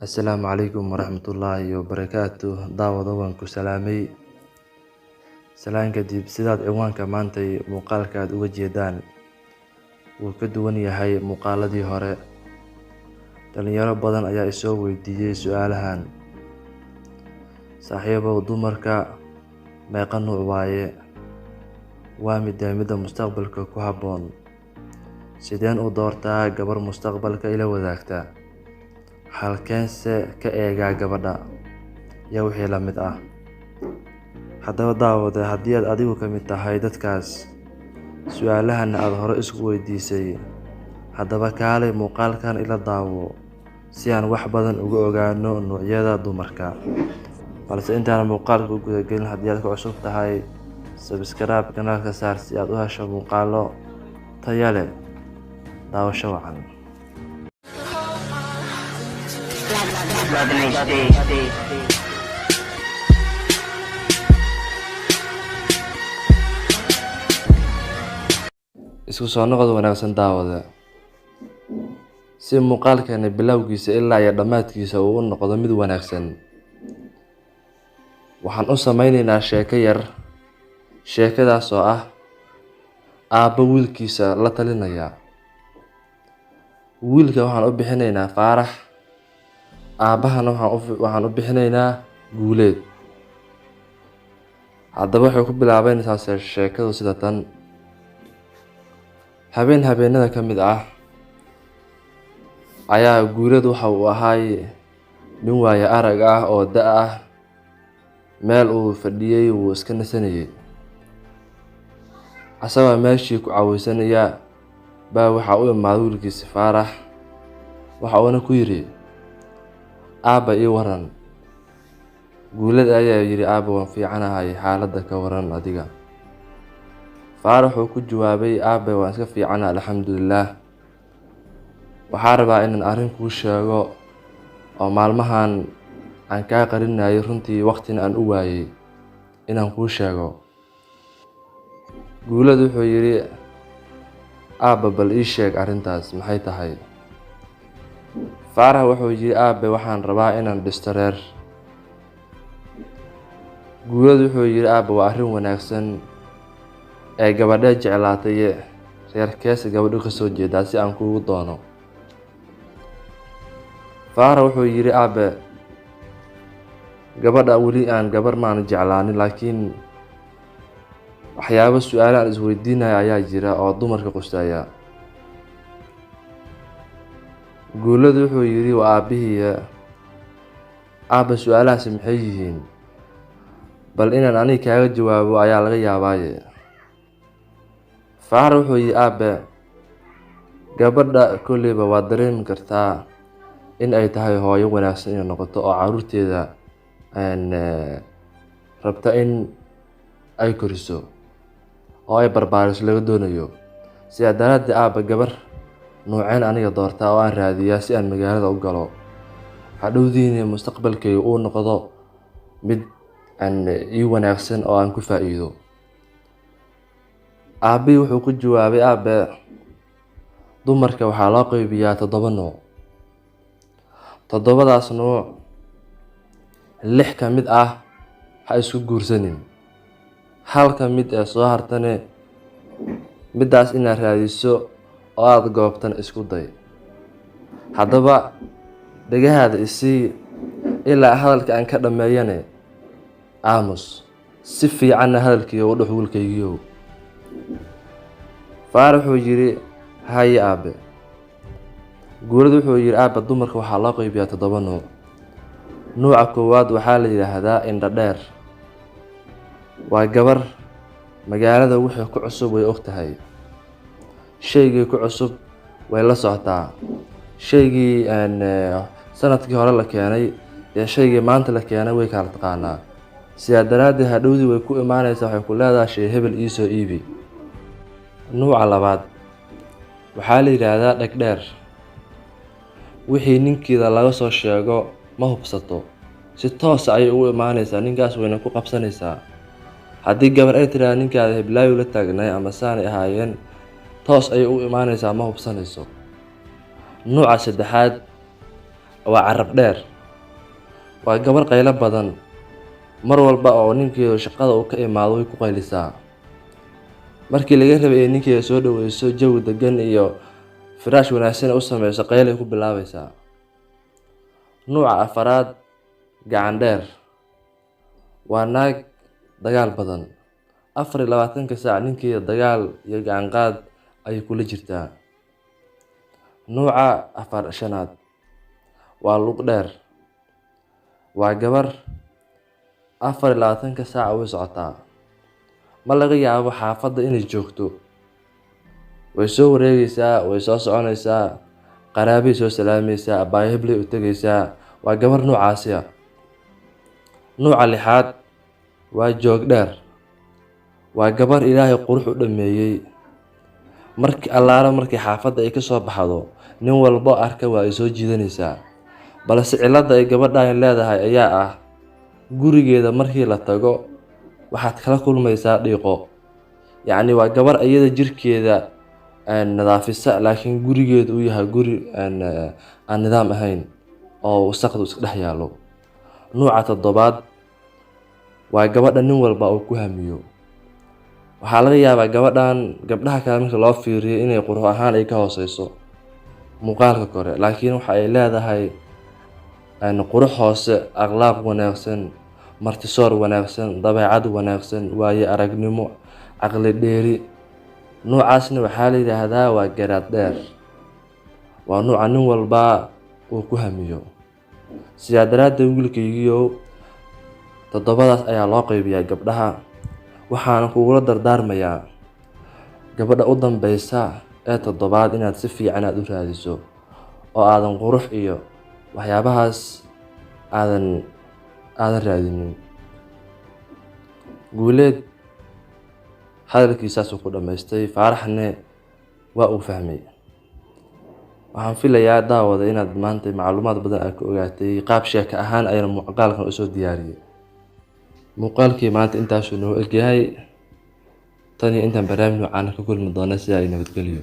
Asalaamucalaykum waraxmatullaahi wabarakaatuh. Daawada waan ku salaamay. Salaan kadib, sidaad ciwaanka maantay muuqaalka aad uga jeedaan wuu ka duwan yahay muuqaaladii hore. Dhalinyaro badan ayaa isoo weydiiyey su'aalahan. Saaxiibow, dumarka meeqa nuuc waaye? Waa midda mustaqbalka ku habboon? Sideen u doortaa gabar mustaqbalka ila wadaagta? Halkeense ka eegaa gabadha? Yaa wixii la mid ah. Haddaba daawada, haddii aad adigu ka mid tahay dadkaas su'aalahan aad hore isku weydiisay, haddaba kaalay muuqaalkan ila daawo si aan wax badan uga ogaano noocyada dumarka. Balse intaan muuqaalka u guda gelin, haddii aad ku cusub tahay, subscribe kanaalka saar si aad u hesho muuqaalo tayo leh. Daawasho wacan. Isku soo noqod wanaagsan daawada. Si muuqaalkeena bilowgiisa ilaa iyo dhammaadkiisa uu u noqdo mid wanaagsan, waxaan u sameynaynaa sheeko yar. Sheekadaas oo ah aabbo wiilkiisa la talinaya. Wiilka waxaan u bixinaynaa Faarax, aabbahana waxaan u bixinaynaa Guuleed. Haddaba waxay ku bilaabanaysaa sheekadu sida tan. Habeen habeenada ka mid ah ayaa Guuleed waxa uu ahay nin waayo arag ah oo da' ah. Meel uu fadhiyay wuu iska nasanayay. Asagoo meeshii ku caweysanaya baa waxa u imaaday wiilkiisa Faarax. Waxa uuna ku yidhi, aabba ii waran. Guuleed ayaa yidhi, aabba waan fiicanahay, xaaladda ka waran adiga? Faarax wuxuu ku jawaabay, aabbe waan iska fiicanahay alxamdulillaah. Waxaan rabaa inaan arrin kuu sheego oo maalmahan aan kaa qarinayay, runtii waqtina aan u waayay inaan kuu sheego. Guuleed wuxuu yidhi, aabba bal ii sheeg arrintaas maxay tahay? Faarax wuxuu yidhi, aabbe waxaan rabaa inaan dhisto reer. Guuleed wuxuu yidhi, aabbe waa arrin wanaagsan ee gabadhee jeclaatay reerkeesa gabadhu ka soo jeedaa si aan kuugu doono. Faarax wuxuu yidhi, aabbe gabadha weli aan gabar maan jeclaanin, laakiin waxyaabo su'aalo aan isweydiinayo ayaa jira oo dumarka quseeya. Guuleed wuxuu yidhi, waa aabbihii. Aabbe su'aalahaasi maxay yihiin? Bal inaan aniga kaaga jawaabo ayaa laga yaabaaye. Faarax wuxuu yidhi, aabbe gabadha kolleyba waad dareemi kartaa in ay tahay hooyo wanaagsan inay noqoto oo carruurteeda rabta in ay koriso oo ay barbaariso laga doonayo. Sidaa daraaddeed aabbe gabar nooceen aniga doortaa oo aan raadiyaa si aan magaalada u galo, hadhowdiina mustaqbalkayga uu noqdo mid ii wanaagsan oo aan ku faa'iido. Aabbihii wuxuu ku jawaabay, aabbe dumarka waxaa loo qaybiyaa 7 nooc. 7daas nooc 6 ka mid ah ha isku guursanin. 1 ka mid ee soo hartane middaas inaad raadiso oo aad goobtan isku day. Haddaba dhagahaada isii ilaa hadalka aan ka dhammeeyane aamus, si fiicanna hadalkayga u dhex wiilkaygiiyow. Faarax wuxuu yidhi, haye aabbe. Guuleed wuxuu yidhi, aabbe dumarka waxaa loo qaybiyaa 7 nooc. Nooca koowaad waxaa la yidhaahdaa indho dheer. Waa gabar magaalada wixii ku cusub way og tahay. Shaygii ku cusub way la socotaa. Shaygii sanadkii hore la keenay iyo shaygii maanta la keenay way kala taqaanaa. Sidaa daraaddeed hadhowdii way ku imaanaysaa, waxay ku leedahay shay hebel ii soo iibi. Nooca labaad waxaa la yidhaahdaa dheg dheer. Wixii ninkeeda laga soo sheego ma hubsato, si toos ayay ugu imaanaysaa, ninkaas wayna ku qabsanaysaa. Haddii gabar ay tiraahdo ninkaada heblaayo la taagnay ama saanay ahaayeen, toos ayay ugu imaanaysaa, ma hubsanayso. Nooca saddexaad waa carab dheer. Waa gabar qaylo badan. Mar walba oo ninkeedu shaqada uu ka imaado way ku qaylisaa. Markii laga rabay in ninkeeda soo dhaweyso jawi degan iyo firaash wanaagsan u sameyso, qayl ay ku bilaabaysaa. Nuuca afaraad, gacan dheer. Waa naag dagaal badan. 24 saac ninkeeda dagaal iyo gacan qaad ayay kula jirtaa. Nuuca shanaad waa lug dheer. Waa gabar 24 saac way socotaa. Ma laga yaabo xaafadda inay joogto. Way soo wareegaysaa, way soo soconaysaa, qaraabay soo salaamaysaa, abbaay heblay u tagaysaa. Waa gabar noocaasi ah. Nuuca lixaad waa joog dheer. Waa gabar Ilaahay qurux u dhameeyay. Markii xaafadda ay ka soo baxdo, nin walba arka waa ay soo jiidanaysaa. Balse cilada ay gabadhaan leedahay ayaa ah gurigeeda markii la tago waxaad kala kulmaysaa dhiiqo. Yacni waa gabar iyada jirkeeda nadaafisa, laakiin gurigeeda uu yahay guri aan nidaam ahayn oo wasaqdu iska dhex yaalo. Nuuca toddobaad waa gabadha nin walba uu ku hamiyo. Waxaa laga yaabaa gabdhaha kale marka loo fiiriyo inay qurux ahaan ay ka hooseyso muuqaalka kore, laakiin waxa ay leedahay qurux hoose, akhlaaq wanaagsan, martisoor wanaagsan, dabeecad wanaagsan, waayo aragnimo, caqli dheeri. Nuucaasna waxaa la yiraahdaa waa garaad dheer. Waa nuuca nin walba uu ku hamiyo. Sidaa daraaddeed wiilkaygiiyow, toddobadaas ayaa loo qaybiyaa gabdhaha. Waxaan kugula dardaarmayaa gabadha u dambeysa ee toddobaad inaad si fiican u raadiso oo aadan qurux iyo waxyaabahaas aadan raadinin. Guuleed hadalkiisaas uu ku dhamaystay, Faaraxne waa uu fahmay. Waxaan filayaa daawada inaad maanta macluumaad badan aad ka ogaatay. Qaab sheeko ahaan ayaan muuqaalkan u soo diyaariyay. Muuqaalkii maanta intaasuu noo egyahay. Tan iyo intaan barnaamij noocan ka kulmi doona, sidaa ay nabadgelyo.